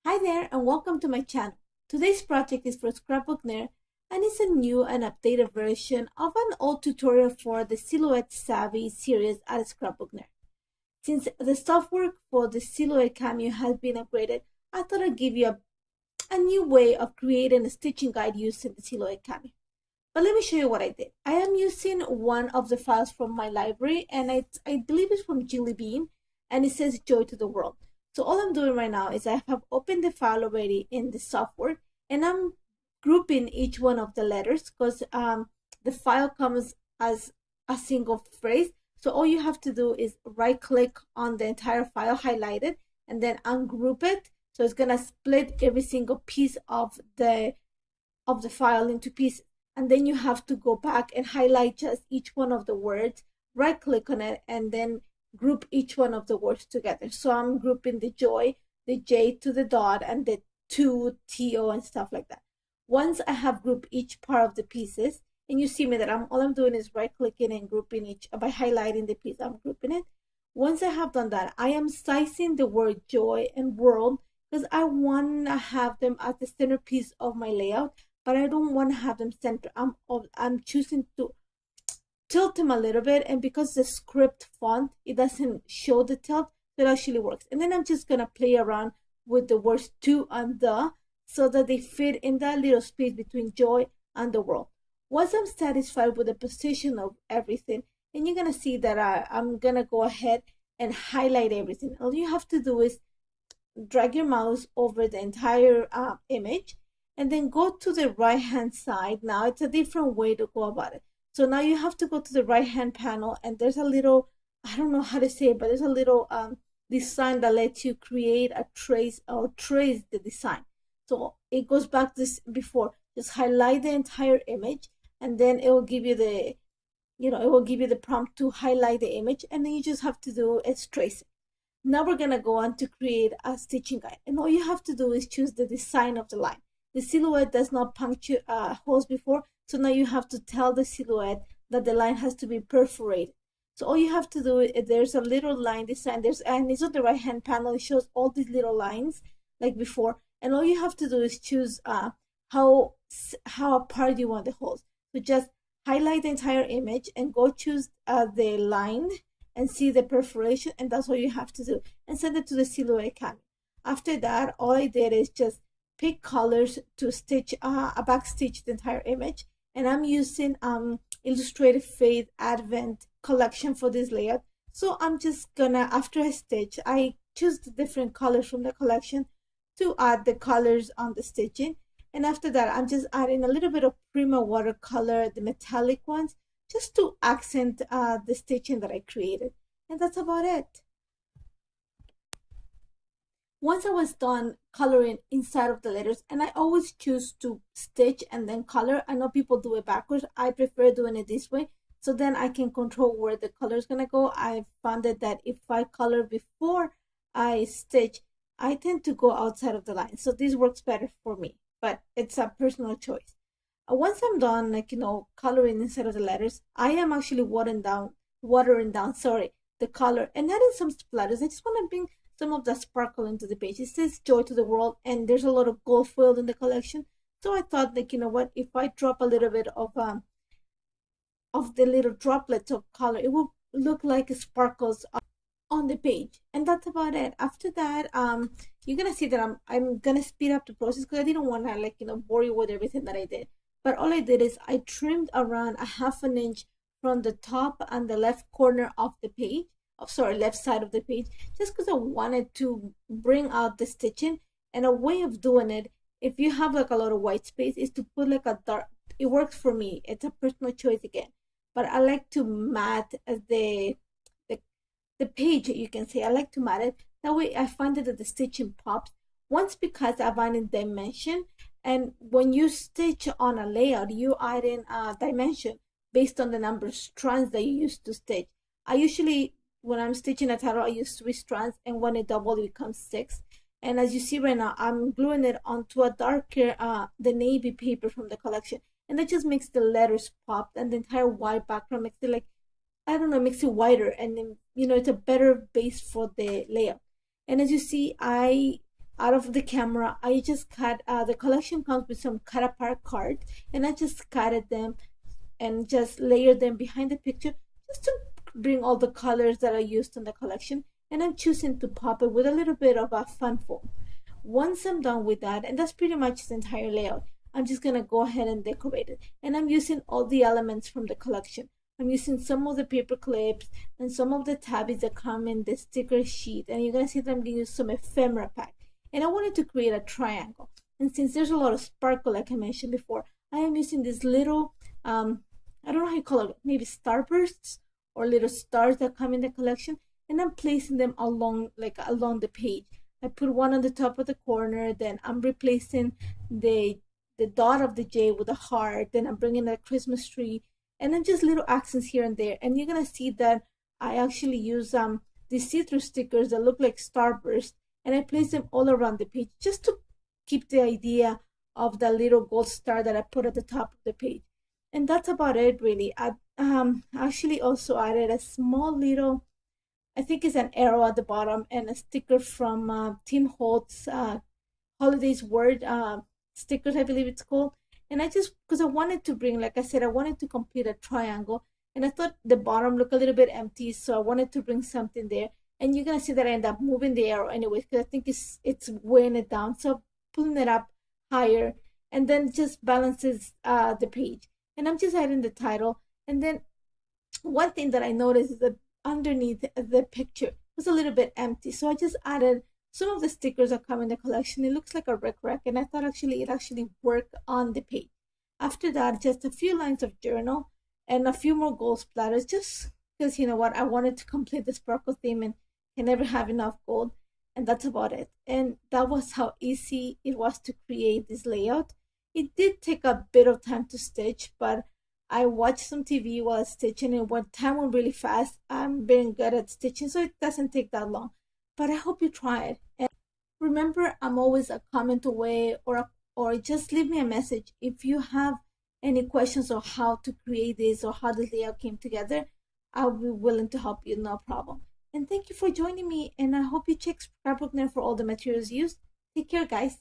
Hi there and welcome to my channel. Today's project is for Scrapbook and it's a new and updated version of an old tutorial for the Silhouette Savvy series at Scrapbook. Since the software for the Silhouette Cameo has been upgraded, I thought I'd give you a new way of creating a stitching guide using the Silhouette Cameo. But let me show you what I did. I am using one of the files from my library and I believe it's from Jelly Bean and it says Joy to the World. So all I'm doing right now is I have opened the file already in the software and I'm grouping each one of the letters because the file comes as a single phrase. So all you have to do is right click on the entire file, highlight it, and then ungroup it. So it's gonna split every single piece of the file into pieces. And then you have to go back and highlight just each one of the words, right click on it, and then group each one of the words together. So I'm grouping the joy, the J to the dot, and the to, TO, and stuff like that. Once I have grouped each part of the pieces, and you see me that all I'm doing is right clicking and grouping each, by highlighting the piece, I'm grouping it. Once I have done that, I am sizing the word joy and world because I want to have them as the centerpiece of my layout, but I don't want to have them center. I'm choosing to tilt them a little bit, and because the script font, it doesn't show the tilt, so it actually works. And then I'm just gonna play around with the words to and the so that they fit in that little space between joy and the world. Once I'm satisfied with the position of everything, and you're gonna see that I'm gonna go ahead and highlight everything. All you have to do is drag your mouse over the entire image and then go to the right hand side. Now it's a different way to go about it. So now you have to go to the right hand panel and there's a little, I don't know how to say it, but there's a little design that lets you create a trace or trace the design. So it goes back to this before, just highlight the entire image and then it will give you the, it will give you the prompt to highlight the image, and then you just have to do is trace it. Now we're gonna go on to create a stitching guide, and all you have to do is choose the design of the line. The silhouette does not puncture holes before, so now you have to tell the silhouette that the line has to be perforated. So all you have to do is there's a little line design, and it's on the right hand panel. It shows all these little lines like before, and all you have to do is choose how apart you want the holes. So just highlight the entire image and go choose the line and see the perforation, and that's all you have to do, and send it to the Silhouette Cameo. After that, all I did is just pick colors to stitch a back stitch the entire image, and I'm using Illustrated Faith Advent collection for this layout. So I'm just gonna, after I stitch, I choose the different colors from the collection to add the colors on the stitching, and after that I'm just adding a little bit of Prima watercolor, the metallic ones, just to accent the stitching that I created. And that's about it. Once I was done coloring inside of the letters, and I always choose to stitch and then color. I know people do it backwards. I prefer doing it this way, so then I can control where the color is gonna go. I found that if I color before I stitch, I tend to go outside of the line. So this works better for me, but it's a personal choice. Once I'm done, coloring inside of the letters, I am actually watering down, the color and adding some splatters. I just want to bring some of the sparkle into the page. It says Joy to the World, and there's a lot of gold foil in the collection. So I thought, if I drop a little bit of the little droplets of color, it will look like it sparkles on the page. And that's about it. After that, you're gonna see that I'm gonna speed up the process because I didn't want to bore you with everything that I did. But all I did is I trimmed around a ½ inch from the top and the left corner of the page, left side of the page, just because I wanted to bring out the stitching. And a way of doing it, if you have a lot of white space, is to put a dark, it works for me. It's a personal choice again. But I like to mat the page, you can say. I like to mat it. That way I find that the stitching pops. Once, because I've added dimension, and when you stitch on a layout, you add in a dimension based on the number of strands that you use to stitch. I usually, when I'm stitching a title, I use 3 strands, and when it doubles, it becomes 6. And as you see right now, I'm gluing it onto a darker, the navy paper from the collection, and that just makes the letters pop, and the entire white background makes it makes it whiter, and then it's a better base for the layout. And as you see, I out of the camera. I just cut, the collection comes with some cut apart cards, and I just cutted them and just layered them behind the picture just to bring all the colors that I used in the collection. And I'm choosing to pop it with a little bit of a fun foam. Once I'm done with that, and that's pretty much the entire layout, I'm just gonna go ahead and decorate it. And I'm using all the elements from the collection. I'm using some of the paper clips and some of the tabbies that come in the sticker sheet. And you're gonna see that I'm gonna use some ephemera pack. And I wanted to create a triangle. And since there's a lot of sparkle, like I mentioned before, I am using this little, I don't know how you call it, maybe starbursts or little stars that come in the collection. And I'm placing them along the page. I put one on the top of the corner, then I'm replacing the dot of the J with a heart, then I'm bringing a Christmas tree, and then just little accents here and there. And you're gonna see that I actually use these see-through stickers that look like starburst, and I place them all around the page just to keep the idea of the little gold star that I put at the top of the page. And that's about it, really. I actually also added a small little, I think it's an arrow at the bottom, and a sticker from Tim Holtz Holidays Word stickers, I believe it's called. And I just, because I wanted to bring, like I said, I wanted to complete a triangle, and I thought the bottom looked a little bit empty, so I wanted to bring something there. And you're gonna see that I end up moving the arrow anyway, because I think it's weighing it down, so pulling it up higher, and then just balances the page. And I'm just adding the title. And then one thing that I noticed is that underneath the picture was a little bit empty, so I just added some of the stickers that come in the collection. It looks like a rec, and I thought it actually worked on the page. After that, just a few lines of journal and a few more gold splatters, just because, you know what, I wanted to complete the sparkle theme and can never have enough gold. And that's about it. And that was how easy it was to create this layout. It did take a bit of time to stitch, but I watched some TV while stitching, and when time went really fast. I'm very good at stitching, so it doesn't take that long. But I hope you try it. And remember, I'm always a comment away, or just leave me a message if you have any questions on how to create this or how the layout came together. I'll be willing to help you, no problem. And thank you for joining me, and I hope you check Scrapbook Nerd for all the materials used. Take care, guys.